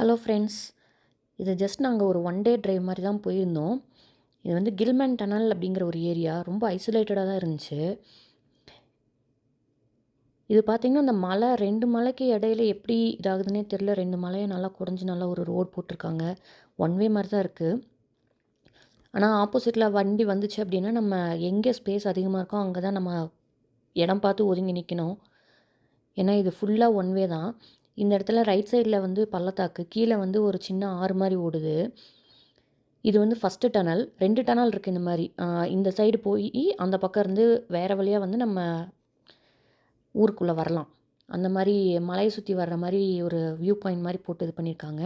Hello friends. இது just நாங்கள் ஒரு ஒன் டே ட்ரைவ் மாதிரி தான் போயிருந்தோம். இது வந்து கில்மேன் டனல் அப்படிங்கிற ஒரு ஏரியா. ரொம்ப ஐசோலேட்டடாக தான் இருந்துச்சு. இது பார்த்திங்கன்னா அந்த மலை 2 மலைக்கு இடையில எப்படி இதாகுதுன்னே தெரில. 2 மலையை நல்லா குறைஞ்சி நல்லா ஒரு ரோட் போட்டிருக்காங்க. ஒன் வே மாதிரி தான் இருக்குது. ஆனால் ஆப்போசிட்டில் வண்டி வந்துச்சு அப்படின்னா நம்ம எங்கே ஸ்பேஸ் அதிகமாக இருக்கோ அங்கே தான் நம்ம இடம் பார்த்து ஒதுங்கி நிற்கணும். ஏன்னா இது ஃபுல்லாக ஒன் வே தான். இந்த இடத்துல ரைட் சைடில் வந்து பள்ளத்தாக்கு, கீழே வந்து ஒரு சின்ன ஆறு மாதிரி ஓடுது. இது வந்து ஃபஸ்ட்டு டனல். 2 டனல் இருக்குது இந்த மாதிரி. இந்த சைடு போய் அந்த பக்கம் இருந்து வேறு வழியாக வந்து நம்ம ஊருக்குள்ளே வரலாம். அந்த மாதிரி மலையை சுற்றி வர்ற மாதிரி ஒரு வியூ பாயிண்ட் மாதிரி போட்டு இது பண்ணியிருக்காங்க.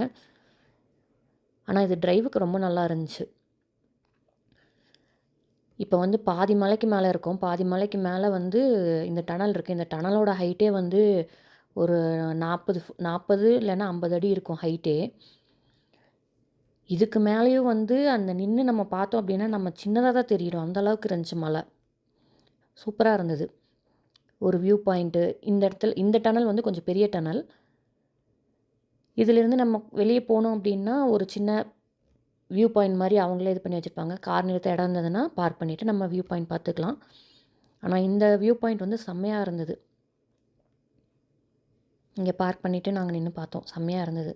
ஆனால் இது டிரைவுக்கு ரொம்ப நல்லா இருந்துச்சு. இப்போ வந்து பாதி மலைக்கு மேலே இருக்கும். பாதி மலைக்கு மேலே வந்து இந்த டனல் இருக்குது. இந்த டனலோட ஹைட்டே வந்து ஒரு 40 இல்லைன்னா 50 அடி இருக்கும் ஹைட்டே. இதுக்கு மேலேயும் வந்து அந்த நின்று நம்ம பார்த்தோம் அப்படின்னா நம்ம சின்னதாக தான் தெரியிறோம். அந்த அளவுக்கு இருந்துச்சு மலை. சூப்பராக இருந்தது. ஒரு வியூ பாயிண்ட்டு. இந்த டனல் வந்து கொஞ்சம் பெரிய டனல். இதிலேருந்து நம்ம வெளியே போனோம் அப்படின்னா ஒரு சின்ன வியூ பாயிண்ட் மாதிரி அவங்களே இது பண்ணி வச்சுருப்பாங்க. கார் நிறுத்த இடம் இருந்ததுன்னா பார்க் பண்ணிவிட்டு நம்ம வியூ பாயிண்ட் பார்த்துக்கலாம். ஆனால் இந்த வியூ பாயிண்ட் வந்து செம்மையாக இருந்தது. இங்கே பார்க் பண்ணிவிட்டு நாங்கள் நின்று பார்த்தோம். செம்மையாக இருந்தது.